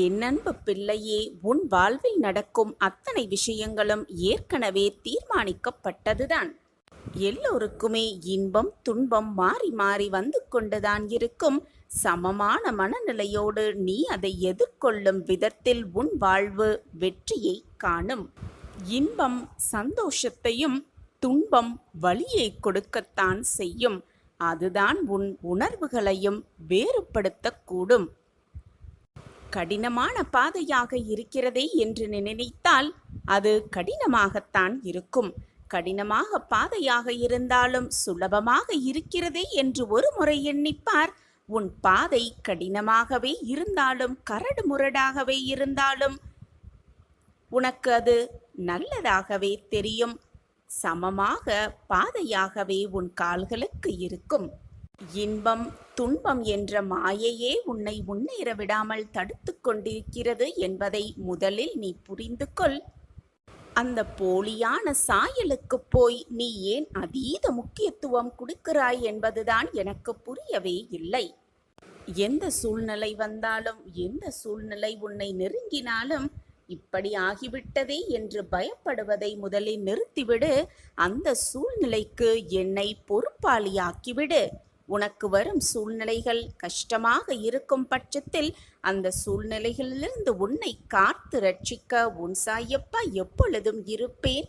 என் அன்பு பிள்ளையே, உன் வாழ்வில் நடக்கும் அத்தனை விஷயங்களும் ஏற்கனவே தீர்மானிக்கப்பட்டதுதான். எல்லோருக்குமே இன்பம் துன்பம் மாறி மாறி வந்து கொண்டுதான் இருக்கும். சமமான மனநிலையோடு நீ அதை எதிர்கொள்ளும் விதத்தில் உன் வாழ்வு வெற்றியை காணும். இன்பம் சந்தோஷத்தையும், துன்பம் வலியை கொடுக்கத்தான் செய்யும். அதுதான் உன் உணர்வுகளையும் வேறுபடுத்தக்கூடும். கடினமான பாதையாக இருக்கிறதே என்று நினைத்தால் அது கடினமாகத்தான் இருக்கும். கடினமாக பாதையாக இருந்தாலும் சுலபமாக இருக்கிறதே என்று ஒரு முறை எண்ணிப்பார். உன் பாதை கடினமாகவே இருந்தாலும் கரடு முரடாகவே இருந்தாலும் உனக்கு அது நல்லதாகவே தெரியும். சமமாக பாதையாகவே உன் கால்களுக்கு இருக்கும். இன்பம் துன்பம் என்ற மாயையே உன்னை முன்னேற விடாமல் தடுத்து கொண்டிருக்கிறது என்பதை முதலில் நீ புரிந்து கொள். அந்த போலியான சாயலுக்கு போய் நீ ஏன் அதீத முக்கியத்துவம் கொடுக்கிறாய் என்பதுதான் எனக்கு புரியவே இல்லை. எந்த சூழ்நிலை வந்தாலும், எந்த சூழ்நிலை உன்னை நெருங்கினாலும், இப்படி ஆகிவிட்டதே என்று பயப்படுவதை முதலில் நிறுத்திவிடு. அந்த சூழ்நிலைக்கு என்னை பொறுப்பாளியாக்கிவிடு. உனக்கு வரும் சூழ்நிலைகள் கஷ்டமாக இருக்கும் பட்சத்தில் அந்த சூழ்நிலைகளிலிருந்து உன்னை காத்து ரட்சிக்க உன் சாயப்பா எப்பொழுதும் இருப்பேன்.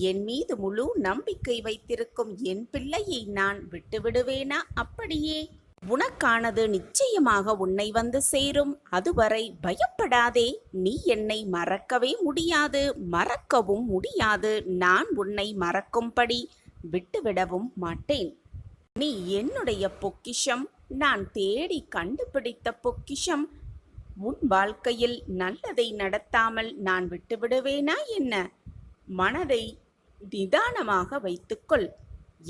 என் மீது முழு நம்பிக்கை வைத்திருக்கும் என் பிள்ளையை நான் விட்டுவிடுவேனா? அப்படியே உனக்கானது நிச்சயமாக உன்னை வந்து சேரும். அதுவரை பயப்படாதே. நீ என்னை மறக்கவே முடியாது, மறக்கவும் முடியாது. நான் உன்னை மறக்கும்படி விட்டுவிடவும் மாட்டேன். நீ என்னுடைய பொக்கிஷம், நான் தேடி கண்டுபிடித்த பொக்கிஷம். உன் வாழ்க்கையில் நல்லதை நடத்தாமல் நான் விட்டுவிடுவேனா என்ன? மனதை நிதானமாக வைத்துக்கொள்.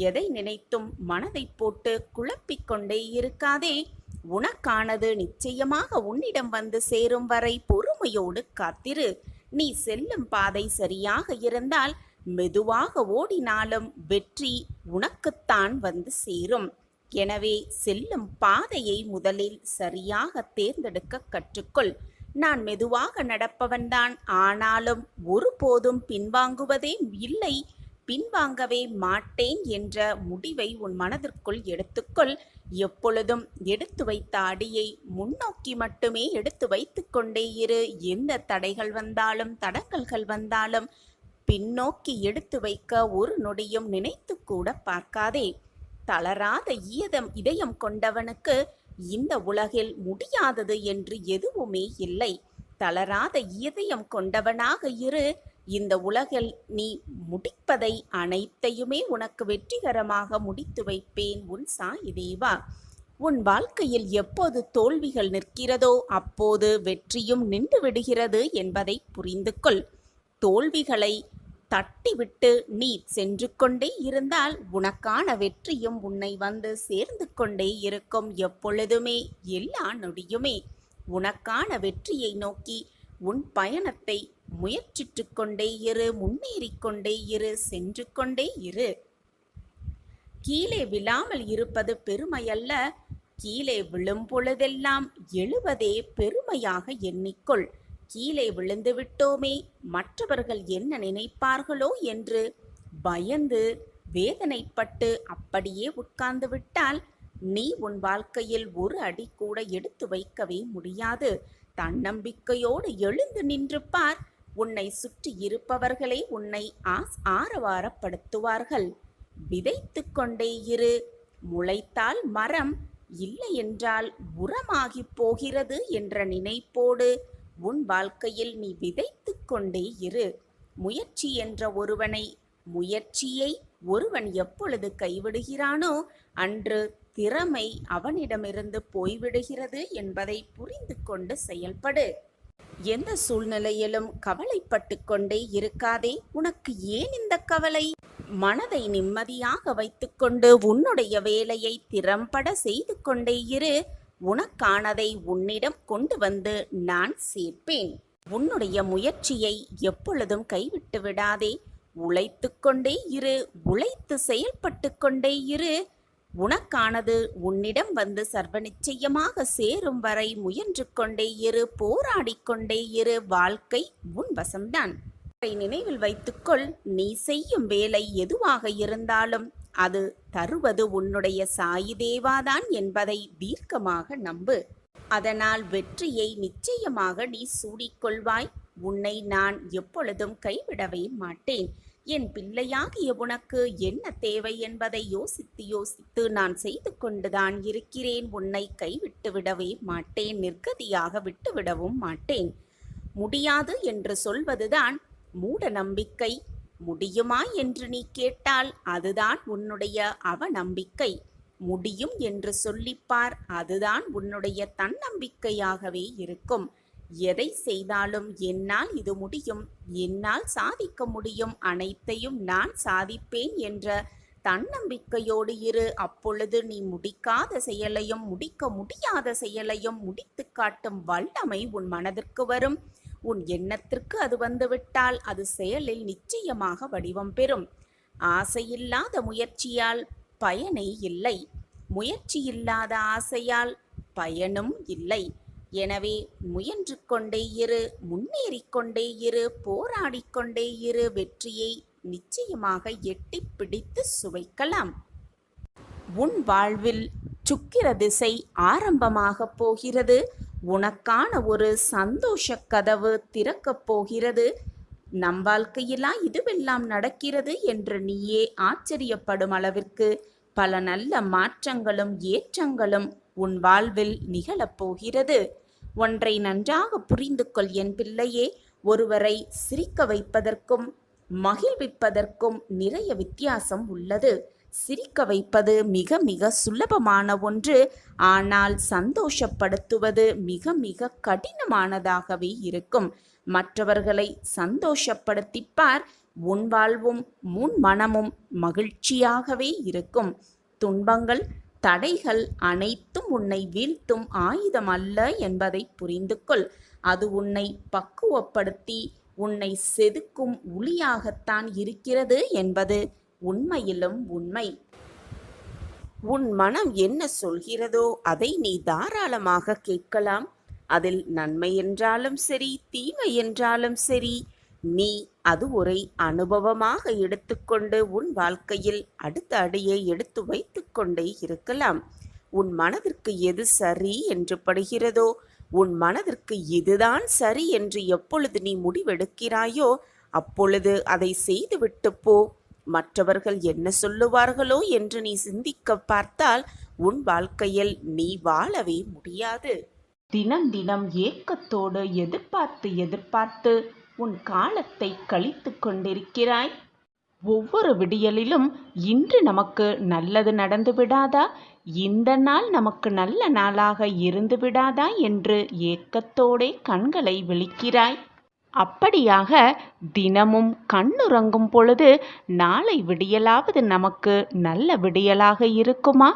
எதை நினைத்தும் மனதை போட்டு குழப்பிக்கொண்டே இருக்காதே. உனக்கானது நிச்சயமாக உன்னிடம் வந்து சேரும் வரை பொறுமையோடு காத்திரு. நீ செல்லும் பாதை சரியாக இருந்தால் மெதுவாக ஓடினாலும் வெற்றி உனக்குத்தான் வந்து சேரும். எனவே செல்லும் பாதையை முதலில் சரியாக தேர்ந்தெடுக்க கற்றுக்கொள். நான் மெதுவாக நடப்பவன்தான், ஆனாலும் ஒருபோதும் பின்வாங்குவதே இல்லை, பின்வாங்கவே மாட்டேன் என்ற முடிவை உன் மனதிற்குள் எடுத்துக்கொள். எப்பொழுதும் எடுத்து வைத்த அடியை முன்னோக்கி மட்டுமே எடுத்து வைத்து கொண்டே இரு. எந்த தடைகள் வந்தாலும், தடங்கல்கள் வந்தாலும் பின்னோக்கி எடுத்து வைக்க ஒரு நொடியும் நினைத்து கூட பார்க்காதே. தளராத இதயம் கொண்டவனுக்கு இந்த உலகில் முடியாதது என்று எதுவுமே இல்லை. தளராத இதயம் கொண்டவனாக இரு. இந்த உலகில் நீ முடிப்பதை அனைத்தையுமே உனக்கு வெற்றிகரமாக முடித்து வைப்பேன். உன் சாயி தேவா. உன் வாழ்க்கையில் எப்போது தோல்விகள் நிற்கிறதோ அப்போது வெற்றியும் நின்று விடுகிறது என்பதை புரிந்து கொள். தோல்விகளை தட்டிவிட்டு நீ சென்று கொண்டே இருந்தால் உனக்கான வெற்றியும் உன்னை வந்து சேர்ந்து கொண்டே இருக்கும். எப்பொழுதுமே, எல்லா நொடியுமே உனக்கான வெற்றியை நோக்கி உன் பயணத்தை முயற்சித்து கொண்டே இரு. முன்னேறிக்கொண்டே இரு, சென்று கொண்டே இரு. கீழே விழாமல் இருப்பது பெருமையல்ல, கீழே விழும் பொழுதெல்லாம் எழுவதே பெருமையாக எண்ணிக்கொள். கீழே விழுந்து விட்டோமே, மற்றவர்கள் என்ன நினைப்பார்களோ என்று பயந்து வேதனைப்பட்டு அப்படியே உட்கார்ந்து விட்டால் நீ உன் வாழ்க்கையில் ஒரு அடி கூட எடுத்து வைக்கவே முடியாது. தன்னம்பிக்கையோடு எழுந்து நின்று பார். உன்னை சுற்றி இருப்பவர்களே உன்னை ஆரவாரப்படுத்துவார்கள். விதைத்து கொண்டே இரு. முளைத்தால் மரம், இல்லை என்றால் உரமாகி போகிறது என்ற நினைப்போடு உன் வாழ்க்கையில் நீ விதைத்து கொண்டே இரு. முயற்சியை ஒருவன் எப்பொழுது கைவிடுகிறானோ அன்று திறமை அவனிடமிருந்து போய்விடுகிறது என்பதை புரிந்து கொண்டு செயல்படு. எந்த சூழ்நிலையிலும் கவலைப்பட்டு கொண்டே இருக்காதே. உனக்கு ஏன் இந்த கவலை? மனதை நிம்மதியாக வைத்துக்கொண்டு உன்னுடைய வேலையை திறம்பட செய்து கொண்டே இரு. உனக்கானதை உன்னிடம் கொண்டு வந்து நான் சேர்ப்பேன். உன்னுடைய முயற்சியை எப்பொழுதும் கைவிட்டு விடாதே. உழைத்து கொண்டே இரு. உழைத்து செயல்பட்டு கொண்டே இரு. உனக்கானது உன்னிடம் வந்து சர்வ நிச்சயமாக சேரும் வரை முயன்று கொண்டே இரு, போராடிக் கொண்டே இரு. வாழ்க்கை உன் வசம்தான். நினைவில் வைத்துக்கொள், நீ செய்யும் வேலை எதுவாக இருந்தாலும் அது தருவது உன்னுடைய சாயி தேவாதான் என்பதை தீர்க்கமாக நம்பு. அதனால் வெற்றியை நிச்சயமாக நீ சூடிக்கொள்வாய். உன்னை நான் எப்பொழுதும் கைவிடவே மாட்டேன். என் பிள்ளையாகிய உனக்கு என்ன தேவை என்பதை யோசித்து யோசித்து நான் செய்து கொண்டுதான் இருக்கிறேன். உன்னை கைவிட்டு விடவே மாட்டேன், நிர்கதியாக விட்டுவிடவும் மாட்டேன். முடியாது என்று சொல்வதுதான் மூட நம்பிக்கை. முடியுமா என்று நீ கேட்டால் அதுதான் உன்னுடைய அவநம்பிக்கை. முடியும் என்று சொல்லிப்பார், அதுதான் உன்னுடைய தன்னம்பிக்கையாகவே இருக்கும். எதை செய்தாலும் என்னால் இது முடியும், என்னால் சாதிக்க முடியும், அனைத்தையும் நான் சாதிப்பேன் என்ற தன்னம்பிக்கையோடு இரு. அப்பொழுது நீ முடிக்காத செயலையும் முடிக்க முடியாத செயலையும் முடித்து காட்டும் வல்லமை உன் மனதிற்கு வரும். உன் எண்ணத்திற்கு அது வந்துவிட்டால் அது செயலில் நிச்சயமாக வடிவம் பெறும். ஆசையில்லாத முயற்சியால் பயனே இல்லை, முயற்சி இல்லாத ஆசையால் பயனும் இல்லை. எனவே முயன்று கொண்டே இரு, முன்னேறிக்கொண்டே இரு, போராடிக்கொண்டே இரு. வெற்றியை நிச்சயமாக எட்டி பிடித்து சுவைக்கலாம். உன் வாழ்வில் சுக்கிர திசை ஆரம்பமாக போகிறது. உனக்கான ஒரு சந்தோஷ கதவு திறக்கப் போகிறது. நம் வாழ்க்கையிலா இதுவெல்லாம் நடக்கிறது என்று நீயே ஆச்சரியப்படும் அளவிற்கு பல நல்ல மாற்றங்களும் ஏற்றங்களும் உன் வாழ்வில் நிகழப்போகிறது. ஒன்றை நன்றாக புரிந்து கொள் என் பிள்ளையே, ஒருவரை சிரிக்க வைப்பதற்கும் மகிழ்விப்பதற்கும் நிறைய வித்தியாசம் உள்ளது. சிரிக்க வைப்பது மிக மிக சுலபமான ஒன்று, ஆனால் சந்தோஷப்படுத்துவது மிக மிக கடினமானதாகவே இருக்கும். மற்றவர்களை சந்தோஷப்படுத்திப்பார், உன் வாழ்வும் முன் மனமும் மகிழ்ச்சியாகவே இருக்கும். துன்பங்கள் தடைகள் அனைத்தும் உன்னை வீழ்த்தும் ஆயுதம் அல்ல என்பதை புரிந்து கொள். அது உன்னை பக்குவப்படுத்தி உன்னை செதுக்கும் உளியாகத்தான் இருக்கிறது என்பது உண்மையிலும் உண்மை. உன் மனம் என்ன சொல்கிறதோ அதை நீ தாராளமாக கேட்கலாம். அதில் நன்மை என்றாலும் சரி, தீமை என்றாலும் சரி, நீ அது ஒரு அனுபவமாக எடுத்துக்கொண்டு உன் வாழ்க்கையில் அடுத்த அடியை எடுத்து வைத்து கொண்டே இருக்கலாம். உன் மனதிற்கு எது சரி என்று படுகிறதோ, உன் மனதிற்கு இதுதான் சரி என்று எப்பொழுது நீ முடிவெடுக்கிறாயோ அப்பொழுது அதை செய்துவிட்டு போ. மற்றவர்கள் என்ன சொல்லுவார்களோ என்று நீ சிந்திக்க பார்த்தால் உன் வாழ்க்கையில் நீ வாழவே முடியாது. தினம் தினம் ஏக்கத்தோடு எதிர்பார்த்து உன் காலத்தை கழித்து கொண்டிருக்கிறாய். ஒவ்வொரு விடியலிலும் இன்று நமக்கு நல்லது நடந்து விடாதா, இந்த நாள் நமக்கு நல்ல நாளாக இருந்து விடாதா என்று ஏக்கத்தோடே கண்களை விழிக்கிறாய். அப்படியாக தினமும் கண்ணுறங்கும் பொழுது நாளை விடியலாவது நமக்கு நல்ல விடியலாக இருக்குமா,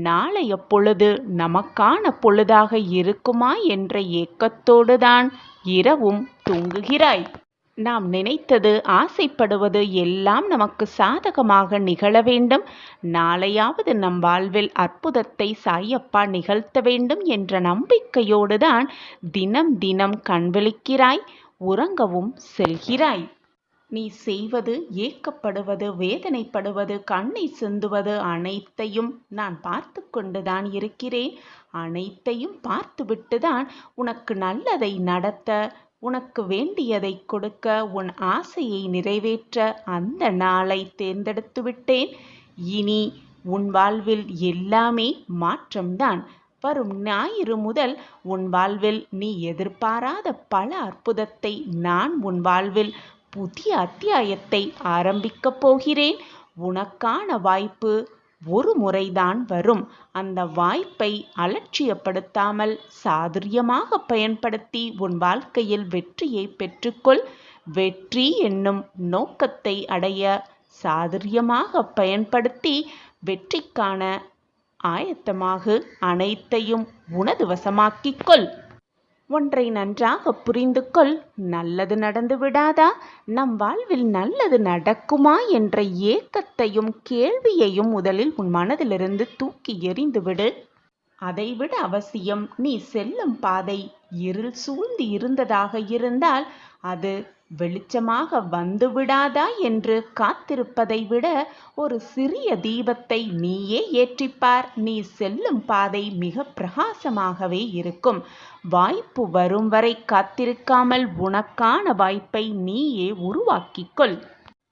நாளைய பொழுது நமக்கான பொழுதாக இருக்குமா என்ற ஏக்கத்தோடு தான் இரவும் தூங்குகிறாய். நாம் நினைத்தது ஆசைப்படுவது எல்லாம் நமக்கு சாதகமாக நிகழ வேண்டும். நாளையாவது நம் வாழ்வில் அற்புதத்தை சாயப்பா நிகழ்த்த வேண்டும் என்ற நம்பிக்கையோடு தான் தினம் தினம் கண் விழிக்கிறாய், உறங்கவும் செல்கிறாய். நீ செய்வது, ஏக்கப்படுவது, வேதனைப்படுவது, கண்ணை சிந்துவது அனைத்தையும் நான் பார்த்து கொண்டுதான் இருக்கிறேன். அனைத்தையும் பார்த்துவிட்டுதான் உனக்கு நல்லதை நடத்த, உனக்கு வேண்டியதை கொடுக்க, உன் ஆசையை நிறைவேற்ற அந்த நாளை தேர்ந்தெடுத்து விட்டேன். இனி உன் வாழ்வில் எல்லாமே மாற்றம்தான். வரும் ஞாயிறு முதல் உன் வாழ்வில் நீ எதிர்பாராத பல அற்புதத்தை நான் உன் வாழ்வில் புதிய அத்தியாயத்தை ஆரம்பிக்கப் போகிறேன். உனக்கான வாய்ப்பு ஒரு முறைதான் வரும். அந்த வாய்ப்பை அலட்சியப்படுத்தாமல் சாதுரியமாக பயன்படுத்தி உன் வாழ்க்கையில் வெற்றியை பெற்றுக்கொள். வெற்றி என்னும் நோக்கத்தை அடைய சாதுரியமாக பயன்படுத்தி வெற்றிக்கான ஆயத்தமாக அனைத்தையும் உனது வசமாக்கிக் கொள். ஒன்றை நன்றாக புரிந்து கொள். நல்லது நடந்து விடாதா? நம் வாழ்வில் நல்லது நடக்குமா என்ற ஏக்கத்தையும் கேள்வியையும் முதலில் உன் மனதிலிருந்து தூக்கி எறிந்துவிடு. அதைவிட அவசியம், நீ செல்லும் பாதை இருள் சூழ்ந்து இருந்ததாக இருந்தால் அது வெளிச்சமாக வந்துவிடாதா என்று காத்திருப்பதை விட ஒரு சிறிய தீபத்தை நீயே ஏற்றிப்பார். நீ செல்லும் பாதை மிக பிரகாசமாகவே இருக்கும். வாய்ப்பு வரும் வரை காத்திருக்காமல் உனக்கான வாய்ப்பை நீயே உருவாக்கிக்கொள்.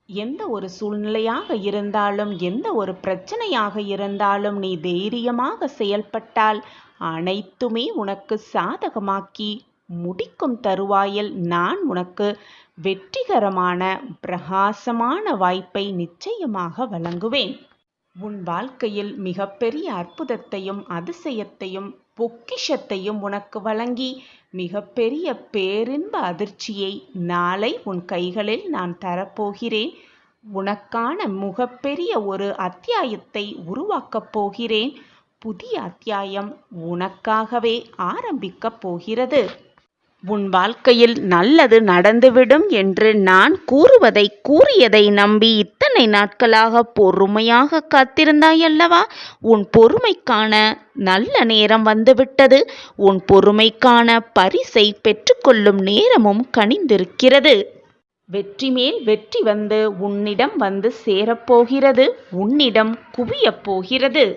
எந்த ஒரு சூழ்நிலையாக இருந்தாலும், எந்த ஒரு பிரச்சனையாக இருந்தாலும் நீ தைரியமாக செயல்பட்டால் அனைத்துமே உனக்கு சாதகமாக்கி முடிக்கும் தருவாயில் நான் உனக்கு வெற்றிகரமான பிரகாசமான வாய்ப்பை நிச்சயமாக வழங்குவேன். உன் வாழ்க்கையில் மிகப்பெரிய அற்புதத்தையும் அதிசயத்தையும் பொக்கிஷத்தையும் உனக்கு வழங்கி மிகப்பெரிய பேரின்ப அதிர்ச்சியை நாளை உன் கைகளில் நான் தரப்போகிறேன். உனக்கான மிகப்பெரிய ஒரு அத்தியாயத்தை உருவாக்கப் போகிறேன். புதிய அத்தியாயம் உனக்காகவே ஆரம்பிக்கப் போகிறது. உன் வாழ்க்கையில் நல்லது நடந்துவிடும் என்று நான் கூறியதை நம்பி இத்தனை நாட்களாக பொறுமையாக காத்திருந்தாயல்லவா? உன் பொறுமைக்கான நல்ல நேரம் வந்துவிட்டது. உன் பொறுமைக்கான பரிசை பெற்றுக்கொள்ளும் நேரமும் கனிந்திருக்கிறது. வெற்றி மேல் வெற்றி வந்து உன்னிடம் வந்து சேரப்போகிறது. உன்னிடம் குவியப் போகிறது.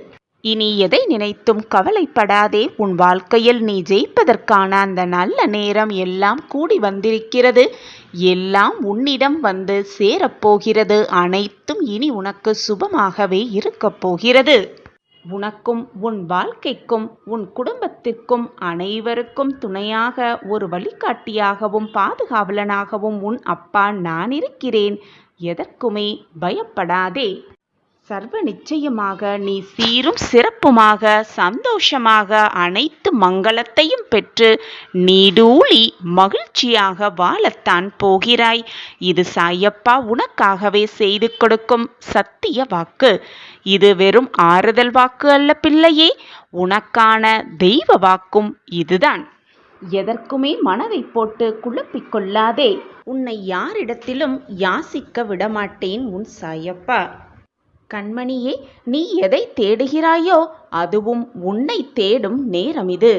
இனி எதை நினைத்தும் கவலைப்படாதே. உன் வாழ்க்கையில் நீ ஜெயிப்பதற்கான அந்த நல்ல நேரம் எல்லாம் கூடி வந்திருக்கிறது. எல்லாம் உன்னிடம் வந்து சேரப்போகிறது. அனைத்தும் இனி உனக்கு சுபமாகவே இருக்கப் போகிறது. உனக்கும் உன் வாழ்க்கைக்கும் உன் குடும்பத்திற்கும் அனைவருக்கும் துணையாக ஒரு வழிகாட்டியாகவும் பாதுகாவலனாகவும் உன் அப்பா நான் இருக்கிறேன். எதற்குமே பயப்படாதே. சர்வ நிச்சயமாக நீ சீரும் சிறப்புமாக சந்தோஷமாக அனைத்து மங்களத்தையும் பெற்று நீடூழி மகிழ்ச்சியாக வாழத்தான் போகிறாய். இது சாயப்பா உனக்காகவே செய்து கொடுக்கும் சத்திய வாக்கு. இது வெறும் ஆறுதல் வாக்கு அல்ல பிள்ளையே, உனக்கான தெய்வ வாக்கும் இதுதான். எதற்குமே மனதை போட்டு குழப்பிக்கொள்ளாதே. உன்னை யாரிடத்திலும் யாசிக்க விடமாட்டேன் உன் சாயப்பா. கண்மணியே, நீ எதை தேடுகிறாயோ அதுவும் உன்னை தேடும் நேரம் இது.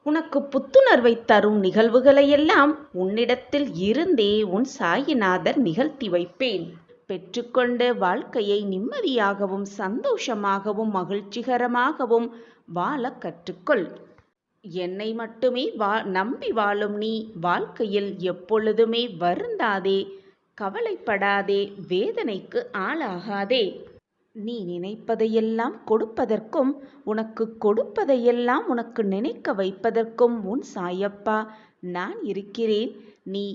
உனக்கு புத்துணர்வை தரும் நிகழ்வுகளையெல்லாம் உன்னிடத்தில் இருந்தே உன் சாயிநாதர் நிகழ்த்தி வைப்பேன். பெற்றுக்கொண்டு வாழ்க்கையை நிம்மதியாகவும் சந்தோஷமாகவும் மகிழ்ச்சிகரமாகவும் வாழ கற்றுக்கொள். என்னை மட்டுமே நம்பி வாழும் நீ வாழ்க்கையில் எப்பொழுதுமே வருந்தாதே, கவலைப்படாதே, வேதனைக்கு ஆளாகாதே. நீ நினைப்பதையெல்லாம் கொடுப்பதற்கும் உனக்கு கொடுப்பதையெல்லாம் உனக்கு நினைக்க வைப்பதற்கும் உன் சாயப்பா நான் இருக்கிறேன். நீ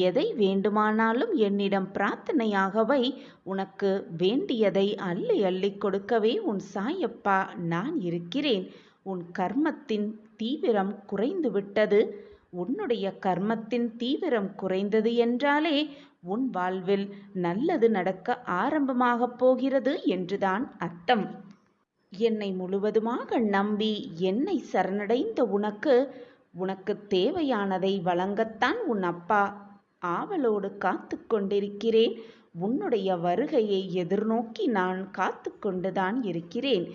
எதை வேண்டுமானாலும் என்னிடம் பிரார்த்தனையாக வை. உனக்கு வேண்டியதை அள்ளி அள்ளி கொடுக்கவே உன் சாயப்பா நான் இருக்கிறேன். உன் கர்மத்தின் தீவிரம் குறைந்து விட்டது. உன்னுடைய கர்மத்தின் தீவிரம் குறைந்தது என்றாலே உன் வாழ்வில் நல்லது நடக்க ஆரம்பமாகப் போகிறது என்றுதான் அர்த்தம். என்னை முழுவதுமாக நம்பி என்னை சரணடைந்த உனக்கு தேவையானதை வழங்கத்தான் உன் அப்பா ஆவலோடு காத்து கொண்டிருக்கிறேன். உன்னுடைய வருகையை எதிர்நோக்கி நான் காத்து கொண்டுதான் இருக்கிறேன்.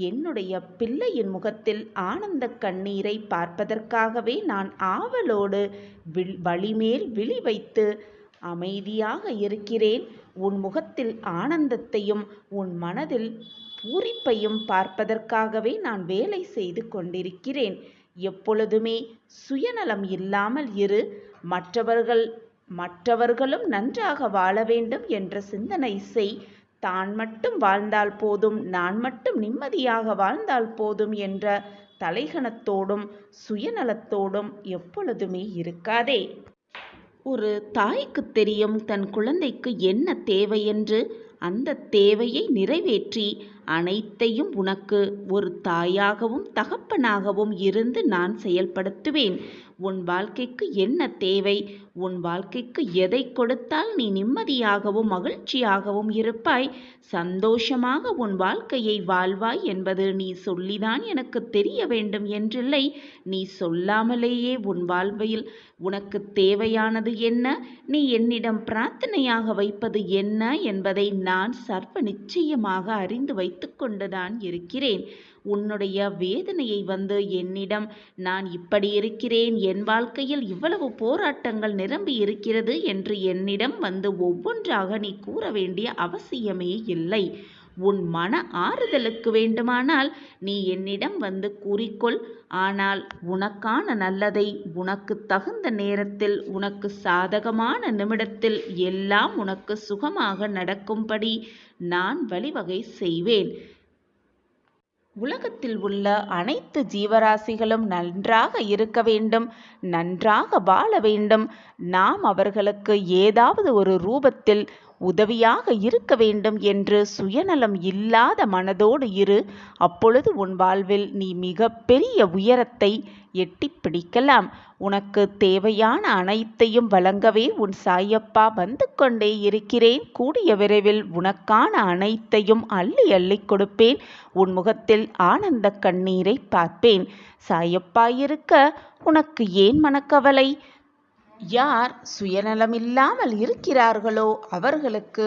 என்னுடைய பிள்ளையின் முகத்தில் ஆனந்த கண்ணீரை பார்ப்பதற்காகவே நான் ஆவலோடு வழிமேல் விழி வைத்து அமைதியாக இருக்கிறேன். உன் முகத்தில் ஆனந்தத்தையும் உன் மனதில் பூரிப்பையும் பார்ப்பதற்காகவே நான் வேலை செய்து கொண்டிருக்கிறேன். எப்பொழுதுமே சுயநலம் இல்லாமல் இரு. மற்றவர்களும் நன்றாக வாழ வேண்டும் என்ற சிந்தனை செய். தான் மட்டும் வாழ்ந்தால் போதும், நான் மட்டும் நிம்மதியாக வாழ்ந்தால் போதும் என்ற தலைகணத்தோடும் சுயநலத்தோடும் எப்பொழுதுமே இருக்காதே. ஒரு தாய்க்கு தெரியும் தன் குழந்தைக்கு என்ன தேவை என்று. அந்த தேவையை நிறைவேற்றி அனைத்தையும் உனக்கு ஒரு தாயாகவும் தகப்பனாகவும் இருந்து நான் செயல்படுத்துவேன். உன் வாழ்க்கைக்கு என்ன தேவை, உன் வாழ்க்கைக்கு எதை கொடுத்தால் நீ நிம்மதியாகவும் மகிழ்ச்சியாகவும் இருப்பாய், சந்தோஷமாக உன் வாழ்க்கையை வாழ்வாய் என்பது நீ சொல்லிதான் எனக்கு தெரிய வேண்டும் என்றில்லை. நீ சொல்லாமலேயே உன் வாழ்வில் உனக்கு தேவையானது என்ன, நீ என்னிடம் பிரார்த்தனையாக வைப்பது என்ன என்பதை நான் சர்வ நிச்சயமாக அறிந்து வைத்து கொண்டுதான் இருக்கிறேன். உன்னுடைய வேதனையை வந்து என்னிடம், நான் இப்படி இருக்கிறேன், என் வாழ்க்கையில் இவ்வளவு போராட்டங்கள் நிரம்பி இருக்கிறது என்று என்னிடம் வந்து ஒவ்வொன்றாக நீ கூற வேண்டிய அவசியமே இல்லை. உன் மன ஆறுதலுக்கு வேண்டுமானால் நீ என்னிடம் வந்து கூறிக்கொள். ஆனால் உனக்கான நல்லதை உனக்கு தகுந்த நேரத்தில், உனக்கு சாதகமான நிமிடத்தில் எல்லாம் உனக்கு சுகமாக நடக்கும்படி நான் வழிவகை செய்வேன். உலகத்தில் உள்ள அனைத்து ஜீவராசிகளும் நன்றாக இருக்க வேண்டும், நன்றாக வாழ வேண்டும். நாம் அவர்களுக்கு ஏதாவது ஒரு ரூபத்தில் உதவியாக இருக்க வேண்டும் என்று சுயநலம் இல்லாத மனதோடு இரு. அப்பொழுது உன் வாழ்வில் நீ மிக பெரிய உயரத்தை எட்டி பிடிக்கலாம். உனக்கு தேவையான அனைத்தையும் வழங்கவே உன் சாயப்பா வந்து கொண்டே இருக்கிறேன். கூடிய விரைவில் உனக்கான அனைத்தையும் அள்ளி அள்ளி கொடுப்பேன். உன் முகத்தில் ஆனந்த கண்ணீரை பார்ப்பேன். சாயப்பா இருக்க உனக்கு ஏன் மனக்கவலை? யார் சுயநலமில்லாமல் இருக்கிறார்களோ அவர்களுக்கு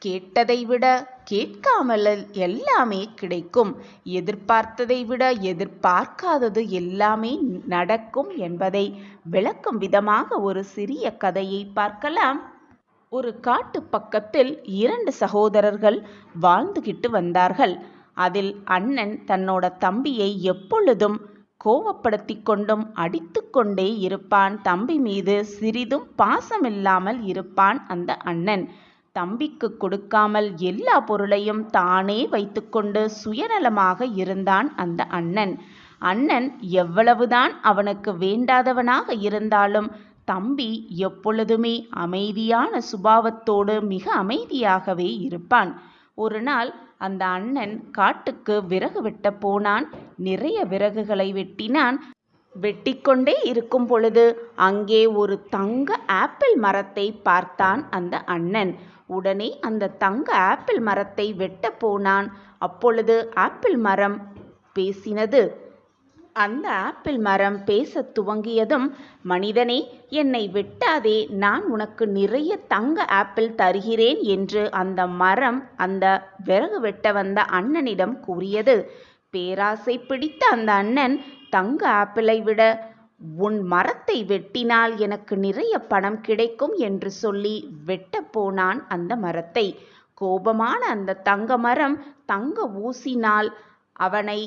கேட்டதை விட கேட்காமல் எல்லாமே கிடைக்கும். எதிர்பார்த்ததை விட எதிர்பார்க்காதது எல்லாமே நடக்கும் என்பதை விளக்கும் விதமாக ஒரு சிறிய கதையை பார்க்கலாம். ஒரு காட்டு பக்கத்தில் 2 சகோதரர்கள் வாழ்ந்துகிட்டு வந்தார்கள். அதில் அண்ணன் தன்னோட தம்பியை எப்பொழுதும் கோவப்படுத்தி கொண்டும் அடித்து கொண்டே இருப்பான். தம்பி மீது சிறிதும் பாசமில்லாமல் இருப்பான் அந்த அண்ணன். தம்பிக்கு கொடுக்காமல் எல்லா பொருளையும் தானே வைத்துக்கொண்டு சுயநலமாக இருந்தான் அந்த அண்ணன். அண்ணன் எவ்வளவுதான் அவனுக்கு வேண்டாதவனாக இருந்தாலும் தம்பி எப்பொழுதுமே அமைதியான சுபாவத்தோடு மிக அமைதியாகவே இருப்பான். ஒரு நாள் அந்த அண்ணன் காட்டுக்கு விறகு வெட்ட போனான். நிறைய விறகுகளை வெட்டினான். வெட்டிக்கொண்டே இருக்கும் பொழுது அங்கே ஒரு தங்க ஆப்பிள் மரத்தை பார்த்தான் அந்த அண்ணன். உடனே அந்த தங்க ஆப்பிள் மரத்தை வெட்ட போனான். அப்பொழுது ஆப்பிள் மரம் பேசினது. அந்த ஆப்பிள் மரம் பேசத் துவங்கியதும், மனிதனே, என்னை வெட்டாதே, நான் உனக்கு நிறைய தங்க ஆப்பிள் தருகிறேன் என்று அந்த மரம் அந்த விறகு வெட்ட வந்த அண்ணனிடம் கூறியது. பேராசை பிடித்த அந்த அண்ணன், தங்க ஆப்பிளை விட உன் மரத்தை வெட்டினால் எனக்கு நிறைய பணம் கிடைக்கும் என்று சொல்லி வெட்ட போனான் அந்த மரத்தை. கோபமான அந்த தங்க மரம் தங்க ஊசினால் அவனை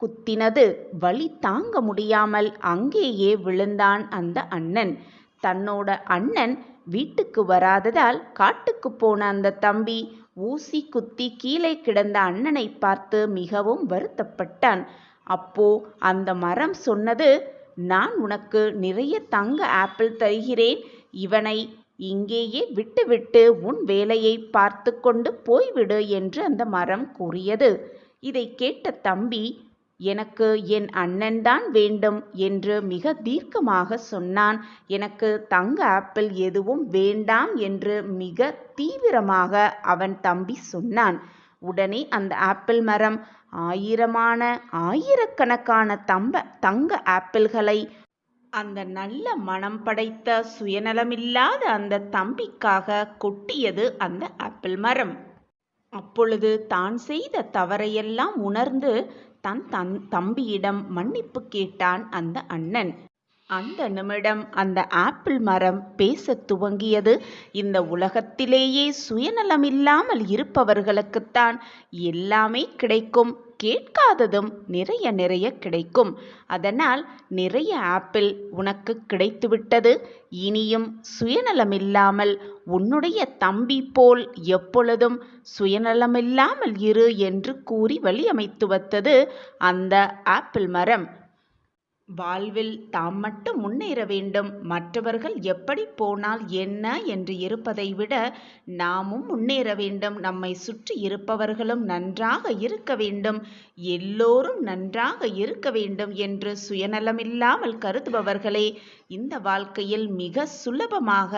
குத்தினது. வலி தாங்க முடியாமல் அங்கேயே விழுந்தான் அந்த அண்ணன். தன்னோட அண்ணன் வீட்டுக்கு வராததால் காட்டுக்கு போன அந்த தம்பி ஊசி குத்தி கீழே கிடந்த அண்ணனை பார்த்து மிகவும் வருத்தப்பட்டான். அப்போ அந்த மரம் சொன்னது, நான் உனக்கு நிறைய தங்க ஆப்பிள் தருகிறேன், இவனை இங்கேயே விட்டுவிட்டு உன் வேலையை பார்த்து கொண்டு போய்விடு என்று அந்த மரம் கூறியது. இதை கேட்ட தம்பி, எனக்கு என் அண்ணன்தான் வேண்டும் என்று மிக தீர்க்கமாக சொன்னான். எனக்கு தங்க ஆப்பிள் எதுவும் வேண்டாம் என்று மிக தீவிரமாக அவன் தம்பி சொன்னான். உடனே அந்த ஆப்பிள் மரம் ஆயிரக்கணக்கான தங்க ஆப்பிள்களை அந்த நல்ல மனம் படைத்த சுயநலமில்லாத அந்த தம்பிக்காக கொட்டியது அந்த ஆப்பிள் மரம். அப்பொழுது தான் செய்த தவறையெல்லாம் உணர்ந்து தன் தம்பியிடம் மன்னிப்பு கேட்டான் அந்த அண்ணன். அந்த நிமிடம் அந்த ஆப்பிள் மரம் பேசத் துவங்கியது. இந்த உலகத்திலேயே சுயநலமில்லாமல் இருப்பவர்களுக்குத்தான் எல்லாமே கிடைக்கும். கேட்காததும் நிறைய நிறைய கிடைக்கும். அதனால் நிறைய ஆப்பிள் உனக்கு கிடைத்துவிட்டது. இனியும் சுயநலமில்லாமல் உன்னுடைய தம்பி போல் எப்பொழுதும் சுயநலமில்லாமல் இரு என்று கூறி வழியமைத்து வைத்தது அந்த ஆப்பிள் மரம். வாழ்வில் தாம் மட்டும் முன்னேற வேண்டும், மற்றவர்கள் எப்படி போனால் என்ன என்று இருப்பதை விட நாமும் முன்னேற வேண்டும், நம்மை சுற்றி இருப்பவர்களும் நன்றாக இருக்க வேண்டும், எல்லோரும் நன்றாக இருக்க வேண்டும் என்று சுயநலமில்லாமல் கருதுபவர்களே இந்த வாழ்க்கையில் மிக சுலபமாக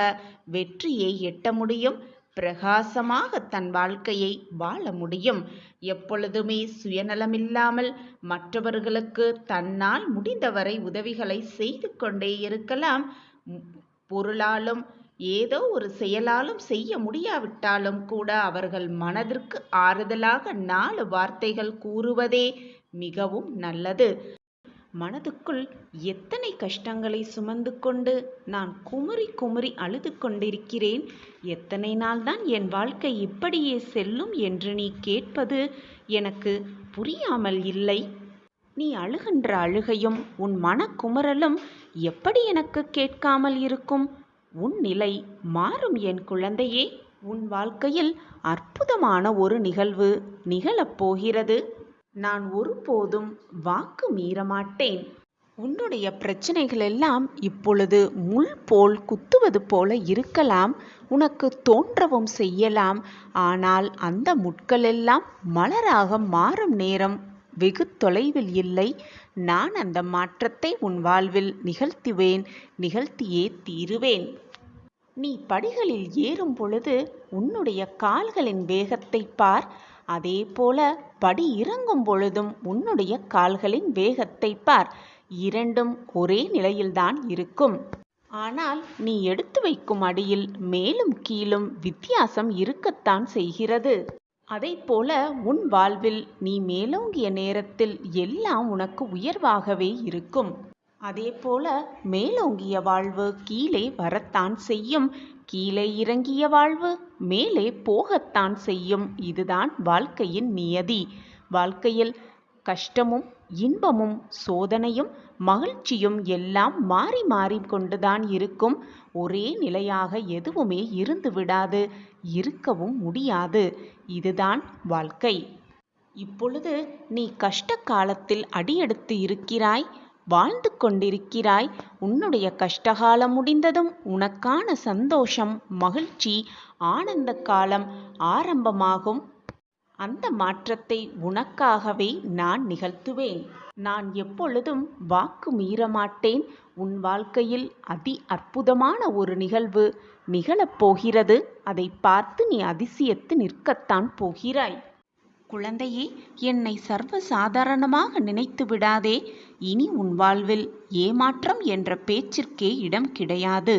வெற்றியை எட்ட முடியும், பிரகாசமாக தன் வாழ்க்கையை வாழ முடியும். எப்பொழுதுமே சுயநலமில்லாமல் மற்றவர்களுக்கு தன்னால் முடிந்தவரை உதவிகளை செய்து கொண்டே இருக்கலாம். பொருளாலும் ஏதோ ஒரு செயலாலும் செய்ய முடியாவிட்டாலும் கூட அவர்கள் மனதிற்கு ஆறுதலாக 4 வார்த்தைகள் கூறுவதே மிகவும் நல்லது. மனதுக்குள் எத்தனை கஷ்டங்களை சுமந்து கொண்டு நான் குமுறி குமுறி அழுது கொண்டிருக்கிறேன், எத்தனை நாள்தான் என் வாழ்க்கை இப்படியே செல்லும் என்று நீ கேட்பது எனக்கு புரியாமல் இல்லை. நீ அழுகின்ற அழுகையும் உன் மனக்குமுறலும் எப்படி எனக்கு கேட்காமல் இருக்கும்? உன் நிலை மாறும் என் குழந்தையே. உன் வாழ்க்கையில் அற்புதமான ஒரு நிகழ்வு நிகழப்போகிறது. நான் ஒருபோதும் வாக்கு மீறமாட்டேன். உன்னுடைய பிரச்சனைகள் எல்லாம் இப்பொழுது முள் போல் குத்துவது போல இருக்கலாம், உனக்கு தோன்றவும் செய்யலாம். ஆனால் அந்த முட்களெல்லாம் மலராக மாறும் நேரம் வெகு தொலைவில் இல்லை. நான் அந்த மாற்றத்தை உன் வாழ்வில் நிகழ்த்தியே தீருவேன். நீ படிகளில் ஏறும் பொழுது உன்னுடைய கால்களின் வேகத்தை பார், அதே போல படி இறங்கும் பொழுதும் உன்னுடைய கால்களின் வேகத்தை பார். இரண்டும் ஒரே நிலையில்தான் இருக்கும். ஆனால் நீ எடுத்து வைக்கும் அடியில் மேலும் கீழும் வித்தியாசம் இருக்கத்தான் செய்கிறது. அதைப்போல உன் வாழ்வில் நீ மேலோங்கிய நேரத்தில் எல்லாம் உனக்கு உயர்வாகவே இருக்கும். அதேபோல மேலோங்கிய வாழ்வு கீழே வரத்தான் செய்யும், கீழே இறங்கிய வாழ்வு மேலே போகத்தான் செய்யும். இதுதான் வாழ்க்கையின் நியதி. வாழ்க்கையில் கஷ்டமும் இன்பமும் சோதனையும் மகிழ்ச்சியும் எல்லாம் மாறி மாறி கொண்டுதான் இருக்கும். ஒரே நிலையாக எதுவுமே இருந்து விடாது, இருக்கவும் முடியாது. இதுதான் வாழ்க்கை. இப்பொழுது நீ கஷ்ட காலத்தில் அடியெடுத்து இருக்கிறாய், வாழ்ந்து கொண்டிருக்கிறாய். உன்னுடைய கஷ்டகாலம் முடிந்ததும் உனக்கான சந்தோஷம், மகிழ்ச்சி, ஆனந்த காலம் ஆரம்பமாகும். அந்த மாற்றத்தை உனக்காகவே நான் நிகழ்த்துவேன். நான் எப்பொழுதும் வாக்கு மீறமாட்டேன். உன் வாழ்க்கையில் அற்புதமான ஒரு நிகழ்வு நிகழப்போகிறது. அதை பார்த்து நீ அதிசயித்து நிற்கத்தான் போகிறாய். குழந்தையே, என்னை சர்வசாதாரணமாக நினைத்து விடாதே. இனி உன் வாழ்வில் ஏமாற்றம் என்ற பேச்சிற்கே இடம் கிடையாது.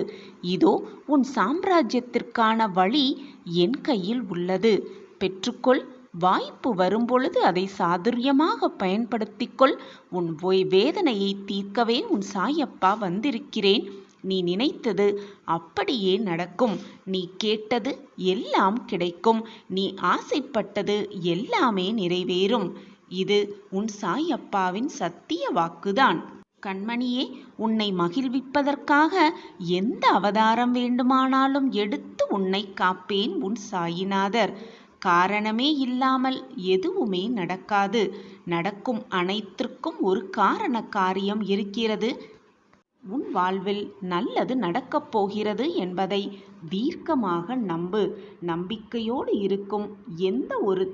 இதோ உன் சாம்ராஜ்யத்திற்கான வழி என் கையில் உள்ளது. பெற்றுக்கொள். வாய்ப்பு வரும்பொழுது அதை சாதுரியமாக பயன்படுத்திக்கொள். உன் வேதனையை தீர்க்கவே உன் சாயப்பா வந்திருக்கிறேன். நீ நினைத்தது அப்படியே நடக்கும். நீ கேட்டது எல்லாம் கிடைக்கும். நீ ஆசைப்பட்டது எல்லாமே நிறைவேறும். இது உன் சாயப்பாவின் சத்திய வாக்குதான். கண்மணியே, உன்னை மகிழ்விப்பதற்காக எந்த அவதாரம் வேண்டுமானாலும் எடுத்து உன்னை காப்பேன் உன் சாயிநாதர். காரணமே இல்லாமல் எதுவுமே நடக்காது. நடக்கும் அனைத்திற்கும் ஒரு காரண காரியம் இருக்கிறது. உன் வாழ்வில் நல்லது நடக்கப் போகிறது என்பதை தீர்க்கமாக நம்பு. நம்பிக்கையோடு இருக்கும் எந்த ஒரு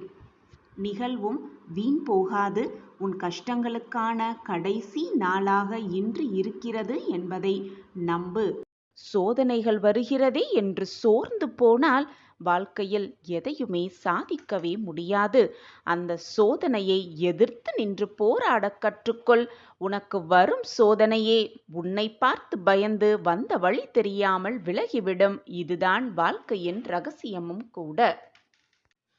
நிகழ்வும் வீண் போகாது. உன் கஷ்டங்களுக்கான கடைசி நாளாக இன்று இருக்கிறது என்பதை நம்பு. சோதனைகள் வருகிறதே என்று சோர்ந்து போனால் வாழ்க்கையில் எதையுமே சாதிக்கவே முடியாது. அந்த சோதனையை எதிர்த்து நின்று போராட கற்றுக்கொள். உனக்கு வரும் சோதனையே உன்னை பார்த்து பயந்து வந்த வழி தெரியாமல் விலகிவிடும். இதுதான் வாழ்க்கையின் ரகசியமும் கூட.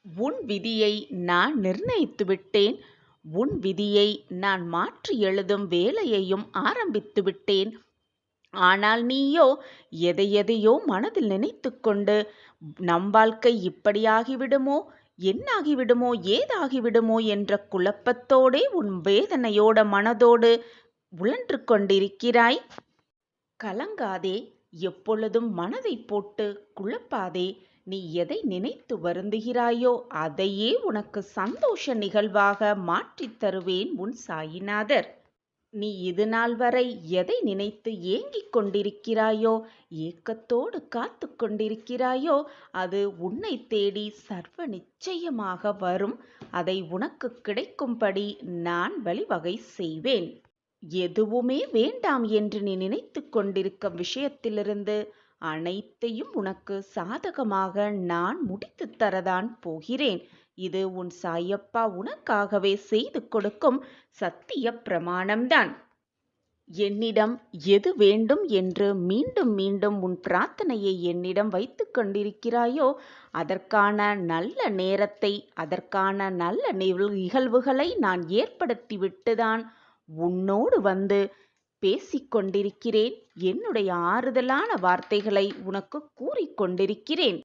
உன் விதியை நான் நிர்ணயித்து விட்டேன். உன் விதியை நான் மாற்றி எழுதும் வேலையையும் ஆரம்பித்து விட்டேன். ஆனால் நீயோ எதையோ மனதில் நினைத்து கொண்டு நம் வாழ்க்கை இப்படியாகிவிடுமோ, என்னாகிவிடுமோ, ஏதாகிவிடுமோ என்ற குழப்பத்தோடே உன் வேதனையோட மனதோடு உழன்று கொண்டிருக்கிறாய். கலங்காதே, எப்பொழுதும் மனதை போட்டு குழப்பாதே. நீ எதை நினைத்து வருந்துகிறாயோ அதையே உனக்கு சந்தோஷ நிகழ்வாக மாற்றித் தருவேன் உன் சாயிநாதர். நீ இதுநாள் வரை எதை நினைத்து ஏங்கிக் கொண்டிருக்கிறாயோ, ஏக்கத்தோடு காத்து கொண்டிருக்கிறாயோ, அது உன்னை தேடி சர்வ நிச்சயமாக வரும். அதை உனக்கு கிடைக்கும்படி நான் வழிவகை செய்வேன். எதுவுமே வேண்டாம் என்று நீ நினைத்து கொண்டிருக்கும் விஷயத்திலிருந்து அனைத்தையும் உனக்கு சாதகமாக நான் முடித்து தரதான் போகிறேன். இது உன் சாயப்பா உனக்காகவே செய்து கொடுக்கும் சத்திய பிரமாணம்தான். என்னிடம் எது வேண்டும் என்று மீண்டும் மீண்டும் உன் பிரார்த்தனையை என்னிடம் வைத்து கொண்டிருக்கிறாயோ, அதற்கான நல்ல நேரத்தை, அதற்கான நல்ல நிகழ்வுகளை நான் ஏற்படுத்திவிட்டுதான் உன்னோடு வந்து பேசிக்கொண்டிருக்கிறேன். என்னுடைய ஆறுதலான வார்த்தைகளை உனக்கு கூறிக்கொண்டிருக்கிறேன்.